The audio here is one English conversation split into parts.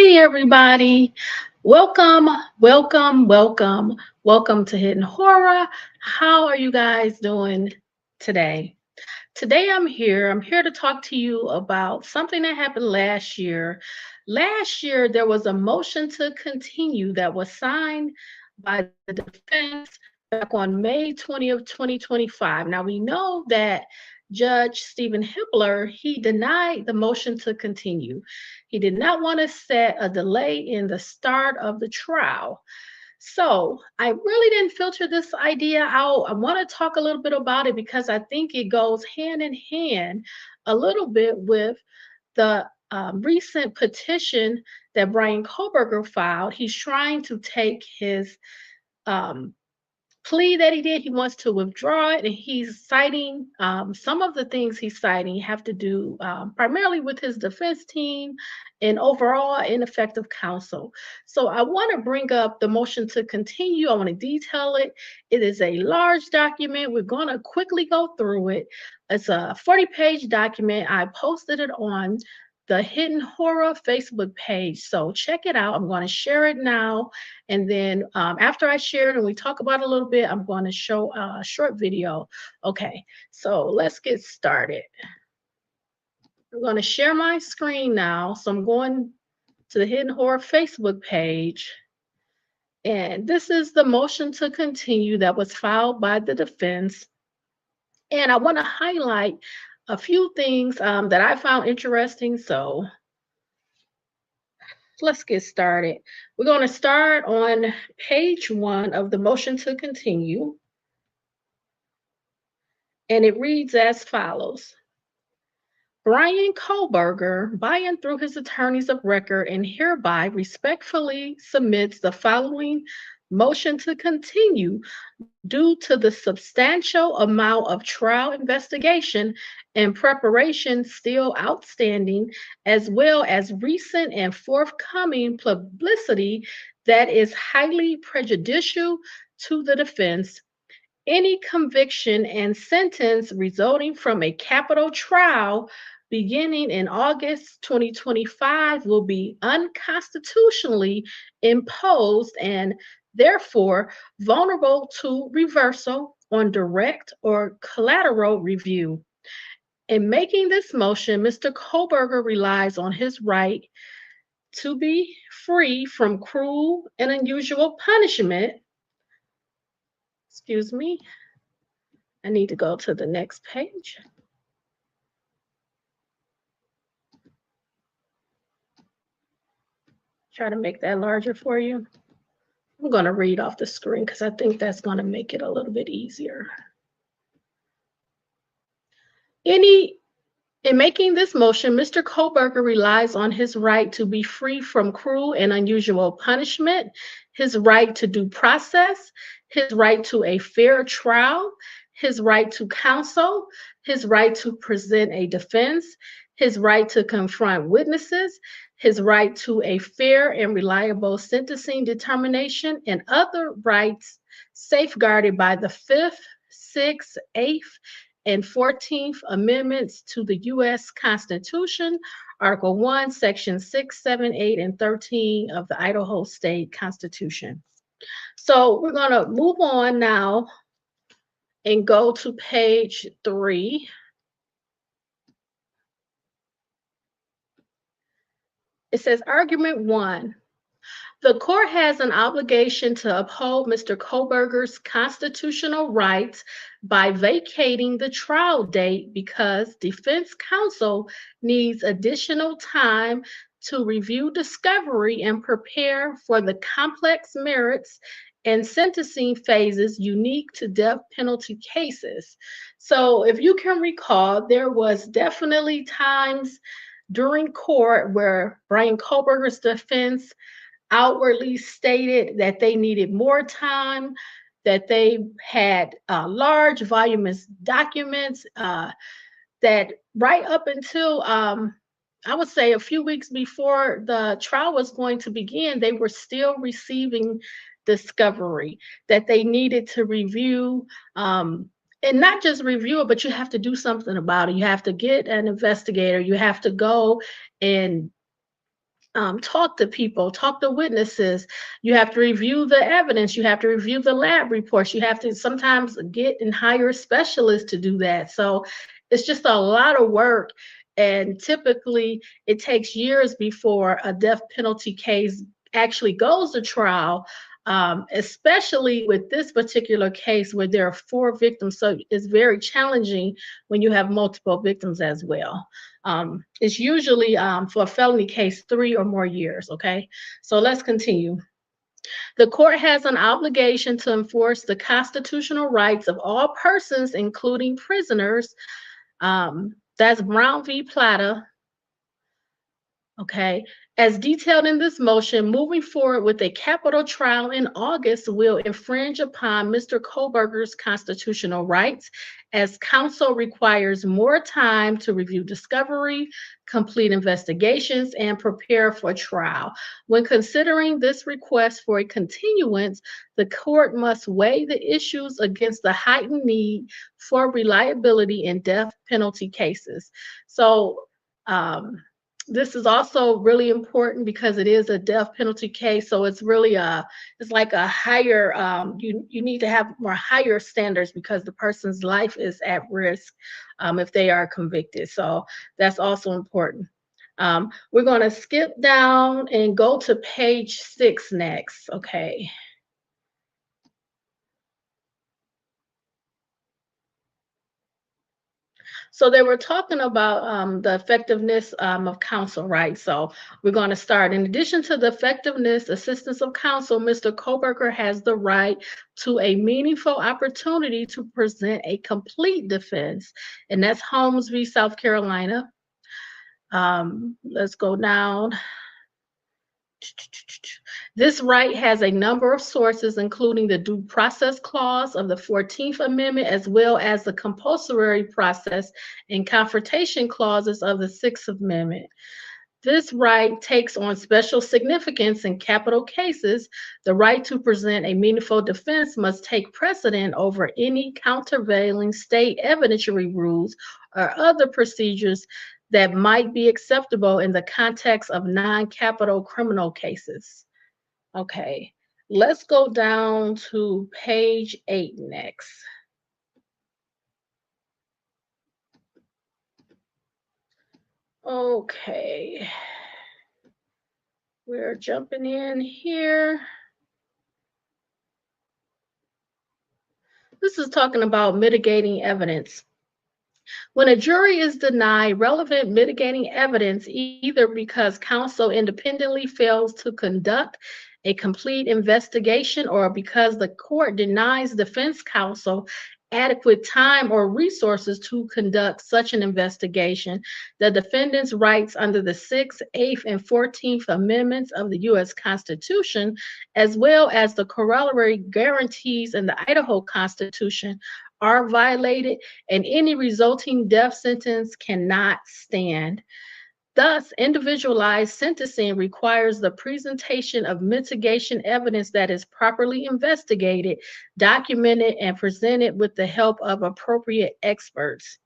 Hey everybody. Welcome, welcome to Hidden Horror. How are you guys doing today? Today I'm here to talk to you about something that happened last year. Last year there was a motion to continue that was signed by the defense back on May 20th, 2025. Now we know that Judge Stephen Hippler, he denied the motion to continue. He did not want to set a delay in the start of the trial. So I really didn't filter this idea out. I want to talk a little bit about it because I think it goes hand in hand a little bit with the recent petition that Bryan Kohberger filed. He's trying to take his um, plea that he did. He wants to withdraw it, and he's citing some of the things he's citing have to do primarily with his defense team and overall ineffective counsel. So I want to bring up the motion to continue. I want to detail it. It is a large document. We're going to quickly go through it. It's a 40-page document. I posted it on the Hidden Horror Facebook page. So check it out. I'm going to share it now. And then after I share it and we talk about it a little bit, I'm going to show a short video. Okay, so let's get started. I'm going to share my screen now. So I'm going to the Hidden Horror Facebook page. And this is the motion to continue that was filed by the defense. And I want to highlight a few things that I found interesting. So let's get started. We're going to start on page 1 of the motion to continue. And it reads as follows. Bryan Kohberger, by and through his attorneys of record, and hereby respectfully submits the following motion to continue due to the substantial amount of trial investigation and preparation still outstanding, as well as recent and forthcoming publicity that is highly prejudicial to the defense. Any conviction and sentence resulting from a capital trial beginning in August 2025 will be unconstitutionally imposed and therefore vulnerable to reversal on direct or collateral review. In making this motion, Mr. Kohberger relies on his right to be free from cruel and unusual punishment. Excuse me, I need to go to the next page. Try to make that larger for you. I'm going to read off the screen because I think that's going to make it a little bit easier. In making this motion, Mr. Kohberger relies on his right to be free from cruel and unusual punishment, his right to due process, his right to a fair trial, his right to counsel, his right to present a defense, his right to confront witnesses, his right to a fair and reliable sentencing determination, and other rights safeguarded by the 5th, 6th, 8th, and 14th Amendments to the U.S. Constitution, Article 1, Section 6, 7, 8, and 13 of the Idaho State Constitution. So we're going to move on now and go to page 3. It says, Argument 1. The court has an obligation to uphold Mr. Kohberger's constitutional rights by vacating the trial date because defense counsel needs additional time to review discovery and prepare for the complex merits and sentencing phases unique to death penalty cases. So if you can recall, there was definitely times during court where Bryan Kohberger's defense outwardly stated that they needed more time, that they had large voluminous documents, that right up until I would say a few weeks before the trial was going to begin, they were still receiving discovery that they needed to review. And not just review it, but you have to do something about it. You have to get an investigator. You have to go and talk to people, talk to witnesses. You have to review the evidence. You have to review the lab reports. You have to sometimes get and hire specialists to do that. So it's just a lot of work. And typically, it takes years before a death penalty case actually goes to trial, especially with this particular case where there are 4 victims. So it's very challenging when you have multiple victims as well. It's usually for a felony case 3 or more years. Okay, so let's continue. The court has an obligation to enforce the constitutional rights of all persons, including prisoners. That's Brown v. Plata. Okay. As detailed in this motion, moving forward with a capital trial in August will infringe upon Mr. Kohberger's constitutional rights, as counsel requires more time to review discovery, complete investigations, and prepare for trial. When considering this request for a continuance, the court must weigh the issues against the heightened need for reliability in death penalty cases. So, this is also really important because it is a death penalty case. So it's really it's like a higher, you need to have more higher standards because the person's life is at risk if they are convicted. So that's also important. We're going to skip down and go to page 6 next. Okay. So they were talking about the effectiveness of counsel, right? So we're going to start. In addition to the effectiveness, assistance of counsel, Mr. Kohberger has the right to a meaningful opportunity to present a complete defense, and that's Holmes v. South Carolina. Let's go down. This right has a number of sources, including the Due Process Clause of the 14th Amendment, as well as the compulsory process and confrontation clauses of the 6th Amendment. This right takes on special significance in capital cases. The right to present a meaningful defense must take precedent over any countervailing state evidentiary rules or other procedures that might be acceptable in the context of non-capital criminal cases. Okay, let's go down to page 8 next. Okay, we're jumping in here. This is talking about mitigating evidence. When a jury is denied relevant mitigating evidence, either because counsel independently fails to conduct a complete investigation or because the court denies defense counsel adequate time or resources to conduct such an investigation, the defendant's rights under the 6th, 8th, and 14th Amendments of the U.S. Constitution, as well as the corollary guarantees in the Idaho Constitution, are violated, and any resulting death sentence cannot stand. Thus, individualized sentencing requires the presentation of mitigation evidence that is properly investigated, documented, and presented with the help of appropriate experts.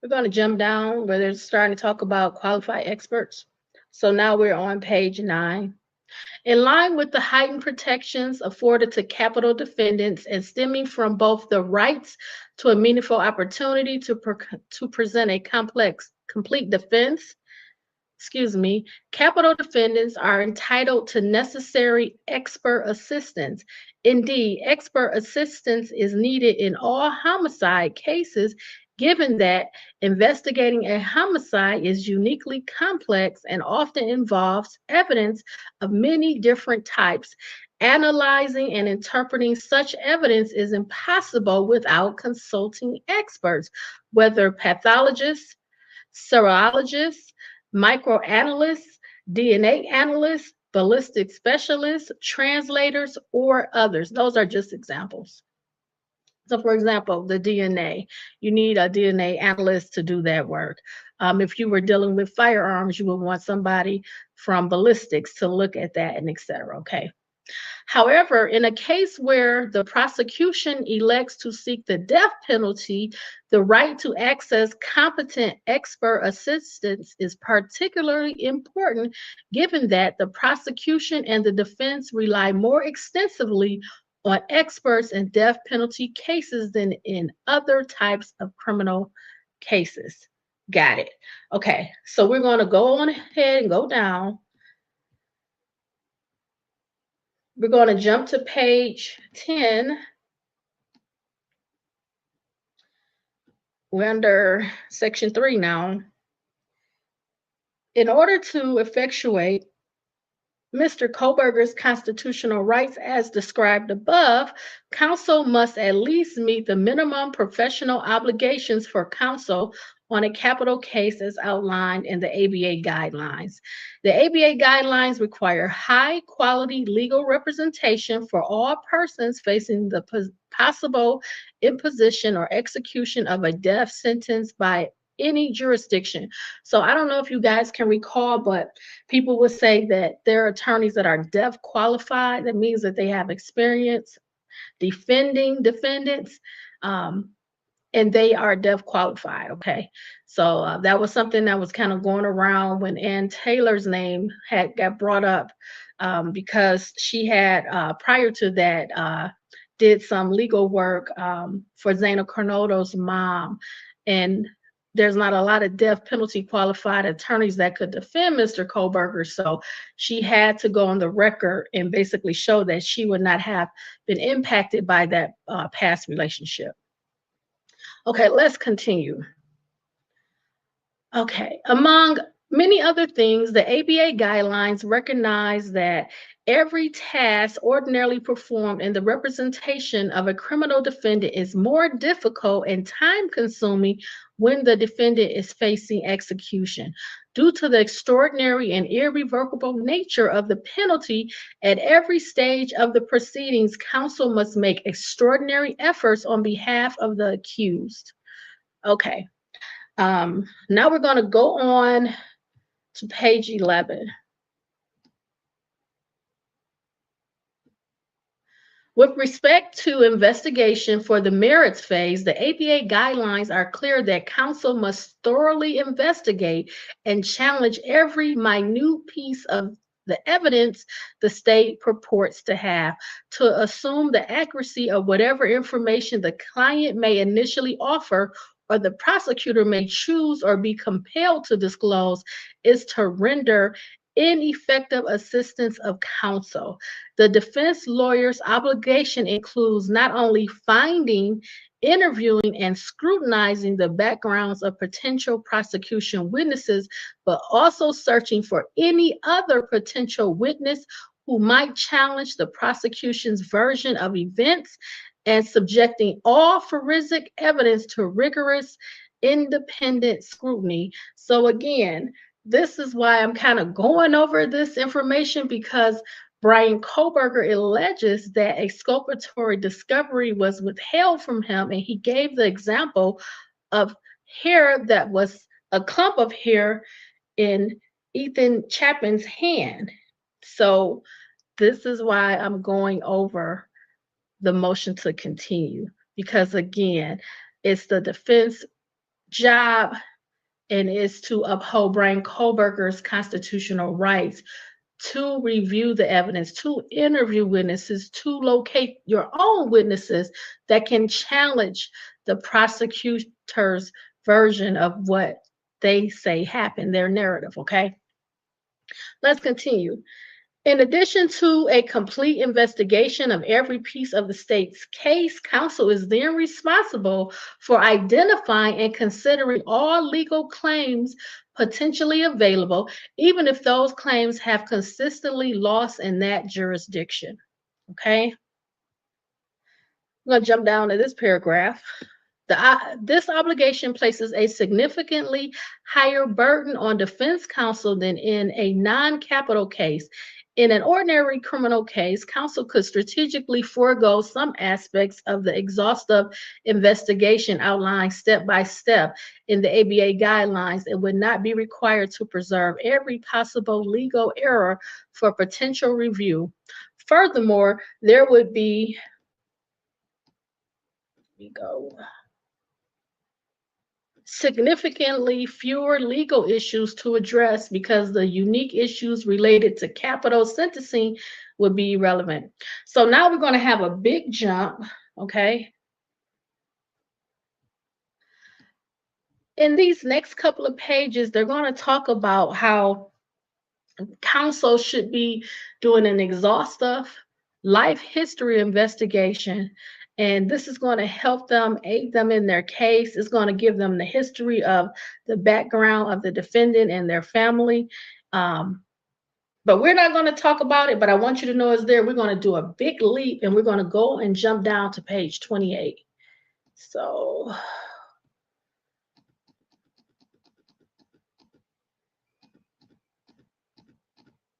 We're going to jump down where they're starting to talk about qualified experts. So now we're on page 9. In line with the heightened protections afforded to capital defendants and stemming from both the rights to a meaningful opportunity to present a complete defense, capital defendants are entitled to necessary expert assistance. Indeed, expert assistance is needed in all homicide cases, given that investigating a homicide is uniquely complex and often involves evidence of many different types. Analyzing and interpreting such evidence is impossible without consulting experts, whether pathologists, serologists, microanalysts, DNA analysts, ballistic specialists, translators, or others. Those are just examples. So, for example, the DNA, you need a DNA analyst to do that work. If you were dealing with firearms, you would want somebody from ballistics to look at that and et cetera. Okay. However, in a case where the prosecution elects to seek the death penalty, the right to access competent expert assistance is particularly important given that the prosecution and the defense rely more extensively on experts in death penalty cases than in other types of criminal cases. Got it. Okay, so we're going to go on ahead and go down. We're going to jump to page 10. We're under section 3 now. In order to effectuate Mr. Kohberger's constitutional rights as described above, counsel must at least meet the minimum professional obligations for counsel on a capital case as outlined in the ABA guidelines. The ABA guidelines require high quality legal representation for all persons facing the possible imposition or execution of a death sentence by any jurisdiction. So I don't know if you guys can recall, but people would say that there are attorneys that are deaf qualified. That means that they have experience defending defendants, and they are deaf qualified. Okay, so that was something that was kind of going around when Ann Taylor's name had got brought up, because she had prior to that did some legal work for Zana Cornoto's mom, and there's not a lot of death penalty qualified attorneys that could defend Mr. Kohberger. So she had to go on the record and basically show that she would not have been impacted by that past relationship. Okay, let's continue. Okay, among many other things, the ABA guidelines recognize that every task ordinarily performed in the representation of a criminal defendant is more difficult and time-consuming when the defendant is facing execution. Due to the extraordinary and irrevocable nature of the penalty, at every stage of the proceedings, counsel must make extraordinary efforts on behalf of the accused. Okay. Now we're going to go on to page 11. With respect to investigation for the merits phase, the ABA guidelines are clear that counsel must thoroughly investigate and challenge every minute piece of the evidence the state purports to have to assume the accuracy of whatever information the client may initially offer or the prosecutor may choose or be compelled to disclose is to render ineffective assistance of counsel. The defense lawyer's obligation includes not only finding, interviewing, and scrutinizing the backgrounds of potential prosecution witnesses, but also searching for any other potential witness who might challenge the prosecution's version of events and subjecting all forensic evidence to rigorous, independent scrutiny. So again, this is why I'm kind of going over this information, because Bryan Kohberger alleges that exculpatory discovery was withheld from him, and he gave the example of hair that was a clump of hair in Ethan Chapman's hand. So this is why I'm going over the motion to continue, because again, it's the defense job and is to uphold Bryan Kohberger's constitutional rights to review the evidence, to interview witnesses, to locate your own witnesses that can challenge the prosecutor's version of what they say happened, their narrative, okay? Let's continue. In addition to a complete investigation of every piece of the state's case, counsel is then responsible for identifying and considering all legal claims potentially available, even if those claims have consistently lost in that jurisdiction. Okay? I'm going to jump down to this paragraph. This obligation places a significantly higher burden on defense counsel than in a non-capital case. In an ordinary criminal case, counsel could strategically forego some aspects of the exhaustive investigation outlined step by step in the ABA guidelines and would not be required to preserve every possible legal error for potential review. Furthermore, there would be, we go, significantly fewer legal issues to address because the unique issues related to capital sentencing would be relevant. So now we're going to have a big jump, okay? In these next couple of pages, they're going to talk about how counsel should be doing an exhaustive life history investigation. And this is going to help them, aid them in their case. It's going to give them the history of the background of the defendant and their family. But we're not going to talk about it, but I want you to know it's there. We're going to do a big leap and we're going to go and jump down to page 28. So,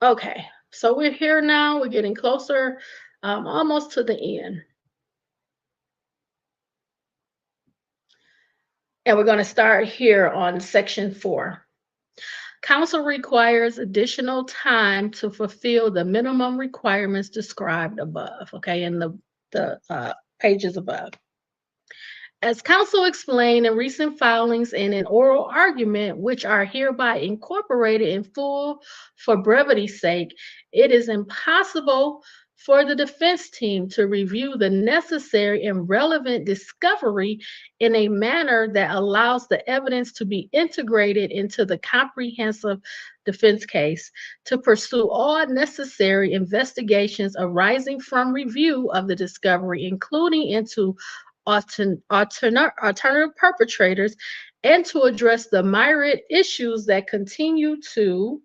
okay, so we're here now. We're getting closer, almost to the end. And we're going to start here on section 4. Counsel requires additional time to fulfill the minimum requirements described above, okay, in the pages above. As counsel explained in recent filings and in oral argument, which are hereby incorporated in full for brevity's sake, it is impossible for the defense team to review the necessary and relevant discovery in a manner that allows the evidence to be integrated into the comprehensive defense case, to pursue all necessary investigations arising from review of the discovery, including into alternative perpetrators, and to address the myriad issues that continue to,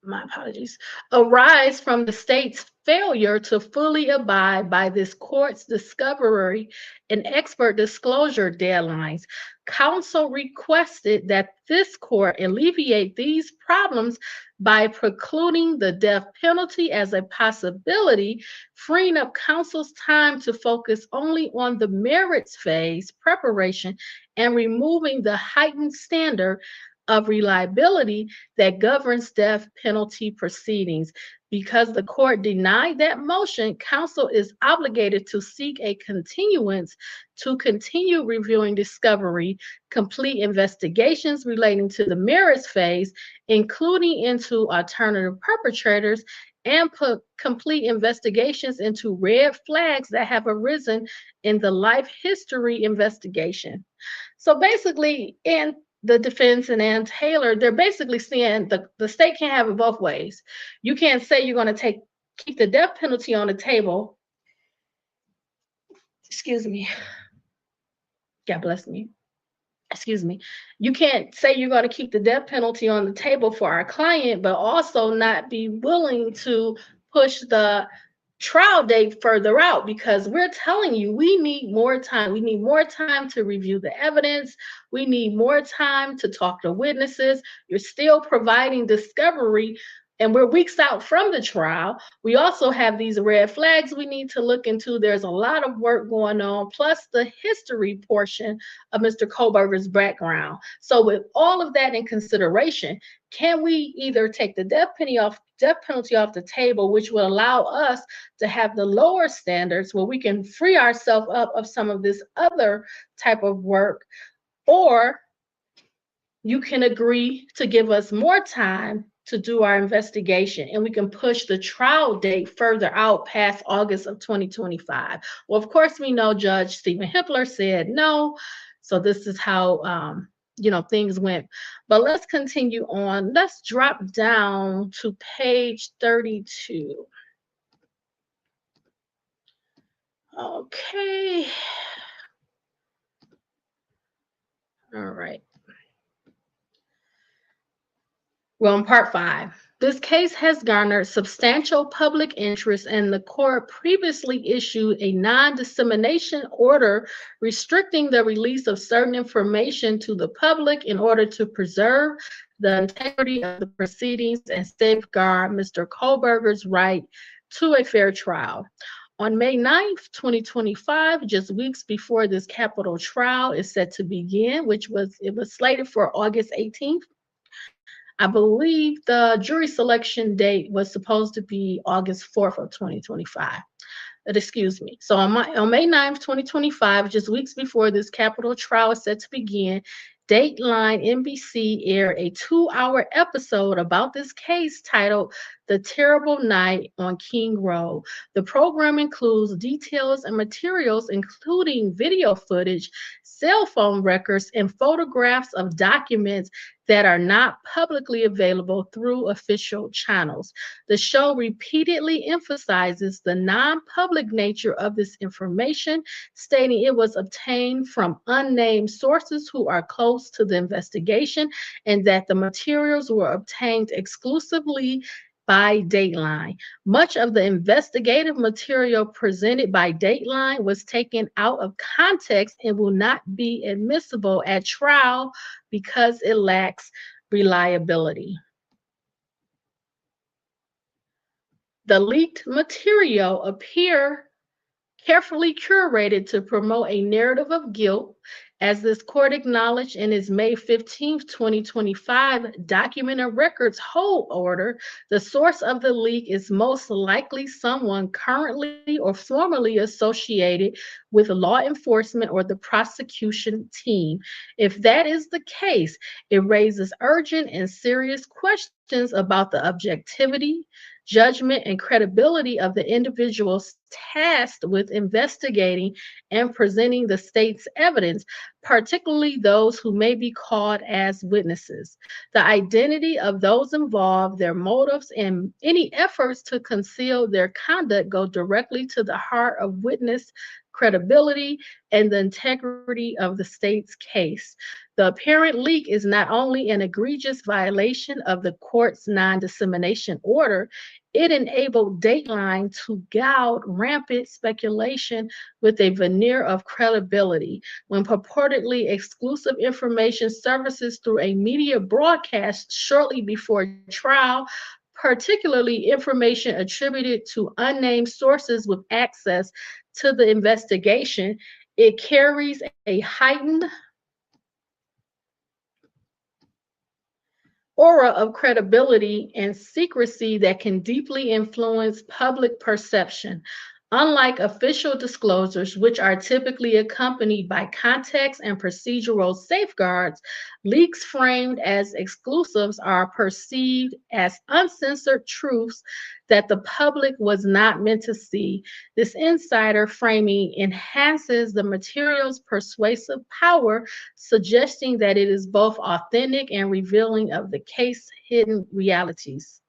my apologies, arise from the state's failure to fully abide by this court's discovery and expert disclosure deadlines. Counsel requested that this court alleviate these problems by precluding the death penalty as a possibility, freeing up counsel's time to focus only on the merits phase preparation and removing the heightened standard of reliability that governs death penalty proceedings. Because the court denied that motion, counsel is obligated to seek a continuance to continue reviewing discovery, complete investigations relating to the merits phase, including into alternative perpetrators, and complete investigations into red flags that have arisen in the life history investigation. So basically, in the defense and Ann Taylor, they're basically saying the state can't have it both ways. You can't say you're going to keep the death penalty on the table. Excuse me. God bless me. Excuse me. You can't say you're going to keep the death penalty on the table for our client, but also not be willing to push the trial date further out, because we're telling you we need more time. We need more time to review the evidence. We need more time to talk to witnesses. You're still providing discovery, and we're weeks out from the trial. We also have these red flags we need to look into. There's a lot of work going on, plus the history portion of Mr. Kohberger's background. So with all of that in consideration, can we either take the death penalty off the table, which will allow us to have the lower standards where we can free ourselves up of some of this other type of work, or you can agree to give us more time to do our investigation, and we can push the trial date further out past August of 2025. Well, of course, we know Judge Stephen Hippler said no, so this is how things went. But let's continue on. Let's drop down to page 32. Okay. All right. Well, in part 5, this case has garnered substantial public interest, and the court previously issued a non-dissemination order restricting the release of certain information to the public in order to preserve the integrity of the proceedings and safeguard Mr. Kohberger's right to a fair trial. On May 9th, 2025, just weeks before this capital trial is set to begin, it was slated for August 18th, I believe the jury selection date was supposed to be August 4th of 2025. Excuse me. So on May 9th, 2025, just weeks before this capital trial is set to begin, Dateline NBC aired a 2-hour episode about this case titled The Terrible Night on King Road. The program includes details and materials, including video footage, cell phone records, and photographs of documents that are not publicly available through official channels. The show repeatedly emphasizes the non public nature of this information, stating it was obtained from unnamed sources who are close to the investigation and that the materials were obtained exclusively by Dateline. Much of the investigative material presented by Dateline was taken out of context and will not be admissible at trial because it lacks reliability. The leaked material appear carefully curated to promote a narrative of guilt, as this court acknowledged in its May 15th, 2025 Document and Records Hold Order. The source of the leak is most likely someone currently or formerly associated with law enforcement or the prosecution team. If that is the case, it raises urgent and serious questions about the objectivity, judgment, and credibility of the individuals tasked with investigating and presenting the state's evidence, particularly those who may be called as witnesses. The identity of those involved, their motives, and any efforts to conceal their conduct go directly to the heart of witness credibility and the integrity of the state's case. The apparent leak is not only an egregious violation of the court's non-dissemination order, it enabled Dateline to gouge rampant speculation with a veneer of credibility when purportedly exclusive information surfaces through a media broadcast shortly before trial, particularly information attributed to unnamed sources with access to the investigation. It carries a heightened aura of credibility and secrecy that can deeply influence public perception. Unlike official disclosures, which are typically accompanied by context and procedural safeguards, leaks framed as exclusives are perceived as uncensored truths that the public was not meant to see. This insider framing enhances the material's persuasive power, suggesting that it is both authentic and revealing of the case hidden realities.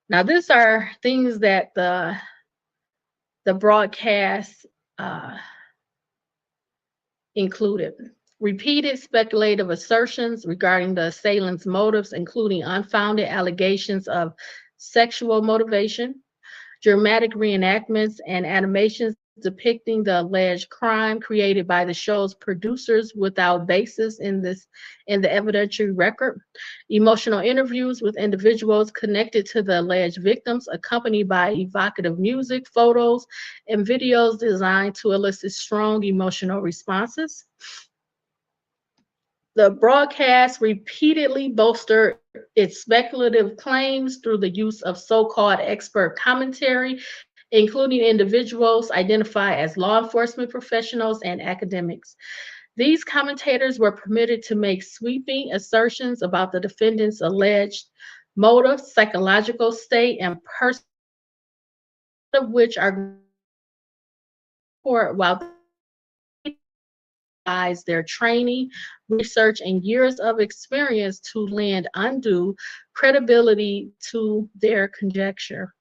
Now, these are things that the broadcast uh, included. Repeated speculative assertions regarding the assailant's motives, including unfounded allegations of sexual motivation, dramatic reenactments and animations depicting the alleged crime created by the show's producers without basis in the evidentiary record, emotional interviews with individuals connected to the alleged victims accompanied by evocative music, photos, and videos designed to elicit strong emotional responses. The broadcast repeatedly bolstered its speculative claims through the use of so-called expert commentary, including individuals identified as law enforcement professionals and academics. These commentators were permitted to make sweeping assertions about the defendant's alleged motive, psychological state, and person, of which are while their training, research, and years of experience to lend undue credibility to their conjecture.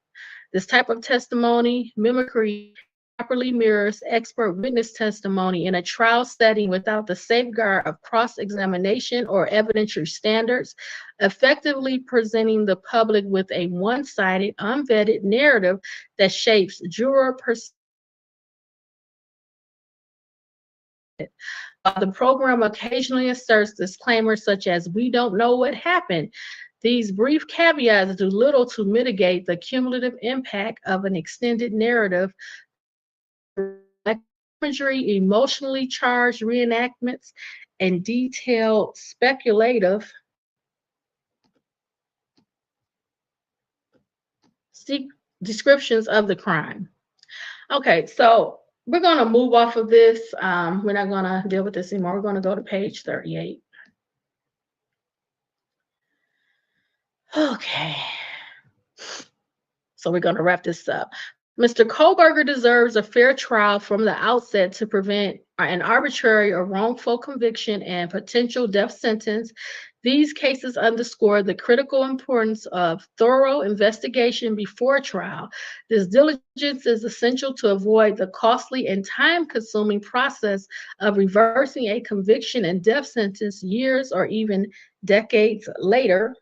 This type of testimony, mimicry, properly mirrors expert witness testimony in a trial setting without the safeguard of cross-examination or evidentiary standards, effectively presenting the public with a one-sided, unvetted narrative that shapes juror perception. While the program occasionally asserts disclaimers such as, "We don't know what happened," these brief caveats do little to mitigate the cumulative impact of an extended narrative. Imagery, emotionally charged reenactments, and detailed speculative descriptions of the crime. Okay, so we're going to move off of this. We're not going to deal with this anymore. We're going to go to page 38. Okay, so we're going to wrap this up. Mr. Kohberger deserves a fair trial from the outset to prevent an arbitrary or wrongful conviction and potential death sentence. These cases underscore the critical importance of thorough investigation before trial. This diligence is essential to avoid the costly and time-consuming process of reversing a conviction and death sentence years or even decades later.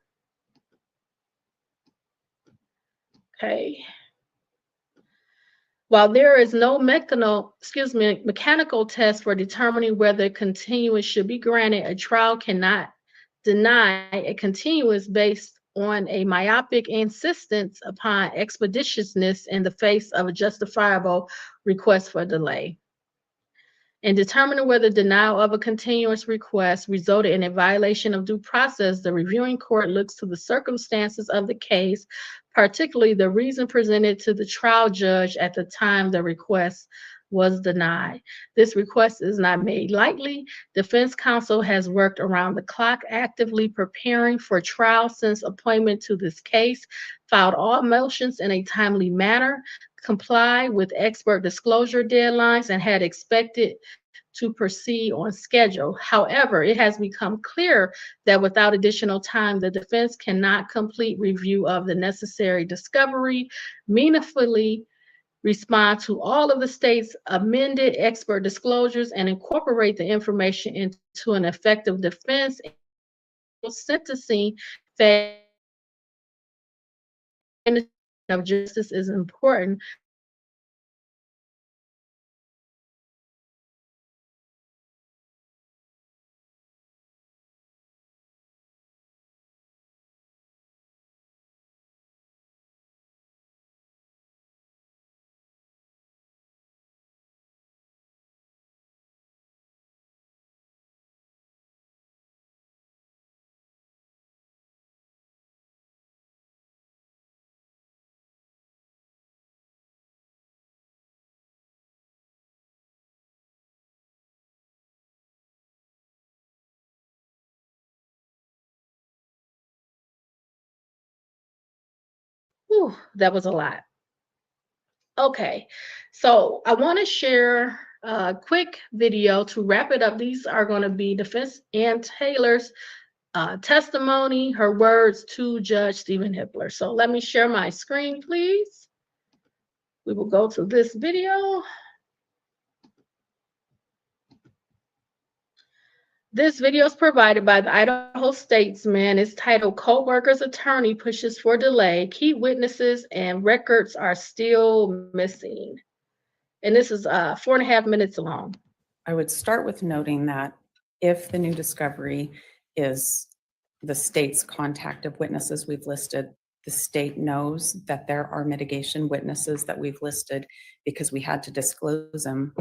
Okay. While there is no mechanical test for determining whether continuance should be granted, a trial cannot deny a continuance based on a myopic insistence upon expeditiousness in the face of a justifiable request for delay. In determining whether denial of a continuance request resulted in a violation of due process, the reviewing court looks to the circumstances of the case, particularly the reason presented to the trial judge at the time the request was denied. This request is not made lightly. Defense counsel has worked around the clock, actively preparing for trial since appointment to this case, filed all motions in a timely manner, complied with expert disclosure deadlines, and had expected to proceed on schedule. However, it has become clear that without additional time, the defense cannot complete review of the necessary discovery, meaningfully respond to all of the state's amended expert disclosures, and incorporate the information into an effective defense sentencing phase of justice is important. Whew, that was a lot. Okay, so I want to share a quick video to wrap it up. These are going to be defense Ann Taylor's testimony, her words to Judge Stephen Hippler. So let me share my screen, please. We will go to this video. This video is provided by the Idaho Statesman. It's titled Kohberger's Attorney Pushes for Delay. Key witnesses and records are still missing. And this is 4.5 minutes long. I would start with noting that if the new discovery is the state's contact of witnesses we've listed, the state knows that there are mitigation witnesses that we've listed because we had to disclose them,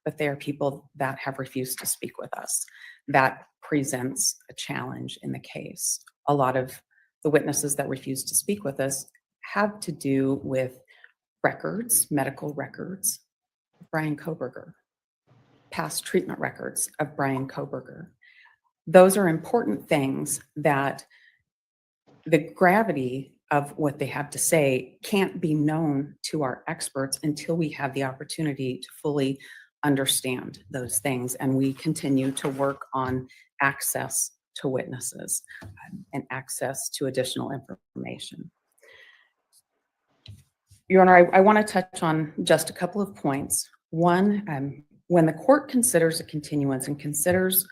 but they are people that have refused to speak with us. That presents a challenge in the case. A lot of the witnesses that refuse to speak with us have to do with records, medical records, Bryan Kohberger, past treatment records of Bryan Kohberger. Those are important things that the gravity of what they have to say can't be known to our experts until we have the opportunity to fully understand those things. And we continue to work on access to witnesses and access to additional information. Your Honor, I want to touch on just a couple of points. One, when the court considers a continuance and considers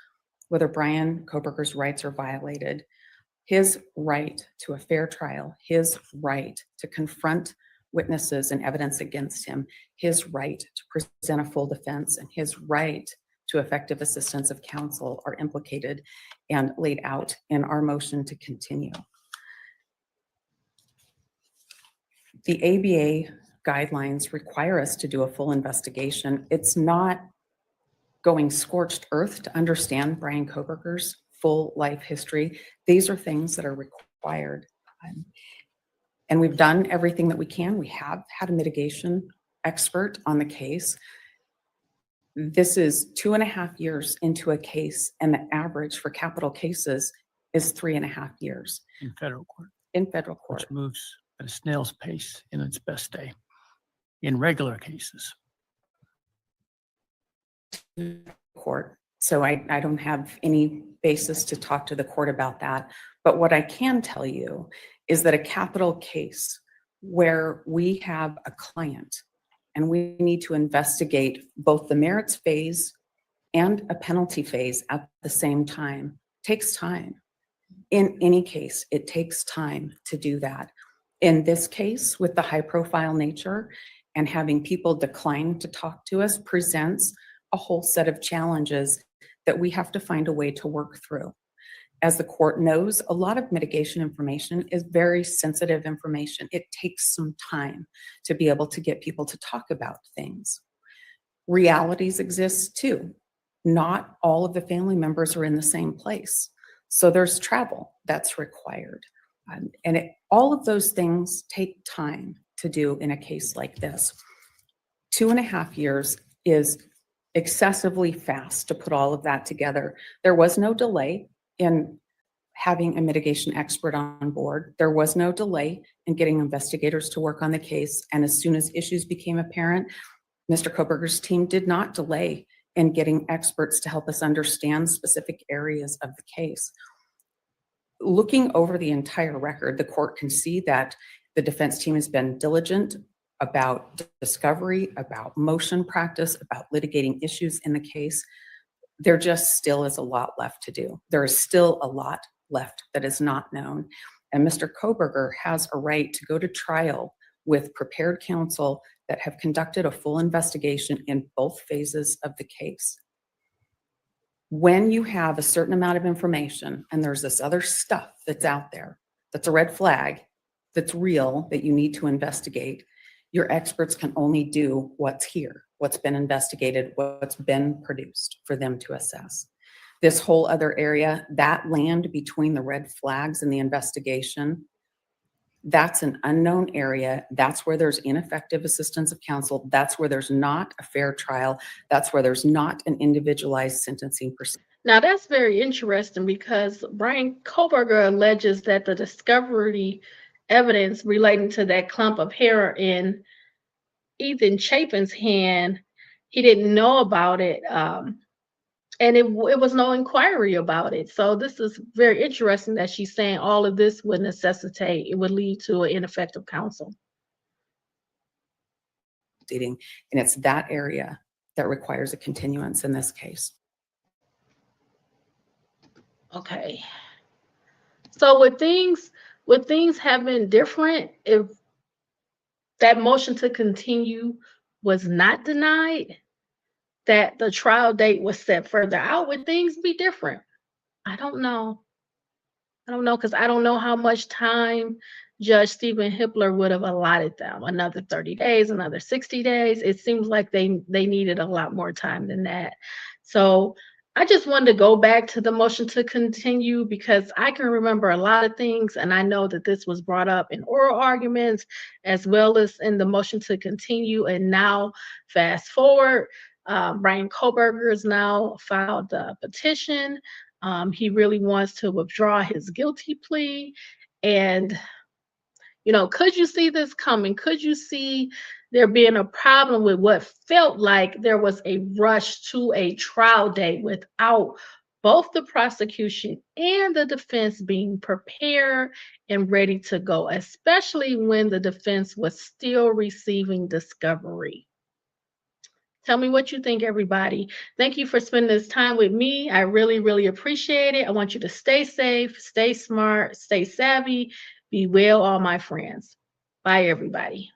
whether Bryan Kohberger's rights are violated, his right to a fair trial, his right to confront witnesses and evidence against him, his right to present a full defense, and his right to effective assistance of counsel are implicated and laid out in our motion to continue. The ABA guidelines require us to do a full investigation. It's not going scorched earth to understand Bryan Kohberger's full life history. These are things that are required. And we've done everything that we can. We have had a mitigation expert on the case. This is 2.5 years into a case, and the average for capital cases is 3.5 years in federal court, in federal court. which moves at a snail's pace in its best day in regular cases. Court. So I don't have any basis to talk to the court about that. But what I can tell you is that a capital case where we have a client and we need to investigate both the merits phase and a penalty phase at the same time takes time. In any case, it takes time to do that. In this case, with the high profile nature and having people decline to talk to us presents a whole set of challenges that we have to find a way to work through. As the court knows, a lot of mitigation information is very sensitive information. It takes some time to be able to get people to talk about things. Realities exist too. Not all of the family members are in the same place. So there's travel that's required. All of those things take time to do in a case like this. 2.5 years is excessively fast to put all of that together. There was no delay in having a mitigation expert on board. There was no delay in getting investigators to work on the case. And as soon as issues became apparent, Mr. Kohberger's team did not delay in getting experts to help us understand specific areas of the case. Looking over the entire record, the court can see that the defense team has been diligent about discovery, about motion practice, about litigating issues in the case. There just still is a lot left to do. There is still a lot left that is not known. And Mr. Kohberger has a right to go to trial with prepared counsel that have conducted a full investigation in both phases of the case. When you have a certain amount of information and there's this other stuff that's out there, that's a red flag, that's real, that you need to investigate, your experts can only do what's here, what's been investigated, what's been produced for them to assess. This whole other area, that land between the red flags and the investigation, that's an unknown area. That's where there's ineffective assistance of counsel. That's where there's not a fair trial. That's where there's not an individualized sentencing procedure. Now that's very interesting because Bryan Kohberger alleges that the discovery evidence relating to that clump of hair in Ethan Chapin's hand, he didn't know about it, and it was no inquiry about it. So this is very interesting that she's saying all of this would necessitate, it would lead to an ineffective counsel. And it's that area that requires a continuance in this case. Okay. So would things have been different if that motion to continue was not denied, that the trial date was set further out? Would things be different? I don't know. Because I don't know how much time Judge Stephen Hippler would have allotted them. Another 30 days, another 60 days. It seems like they needed a lot more time than that. So I just wanted to go back to the motion to continue because I can remember a lot of things, and I know that this was brought up in oral arguments as well as in the motion to continue. And now, fast forward, Bryan Kohberger has now filed a petition. He really wants to withdraw his guilty plea. And, could you see this coming? Could you see there being a problem with what felt like there was a rush to a trial date without both the prosecution and the defense being prepared and ready to go, especially when the defense was still receiving discovery? Tell me what you think, everybody. Thank you for spending this time with me. I really, really appreciate it. I want you to stay safe, stay smart, stay savvy, be well, all my friends. Bye, everybody.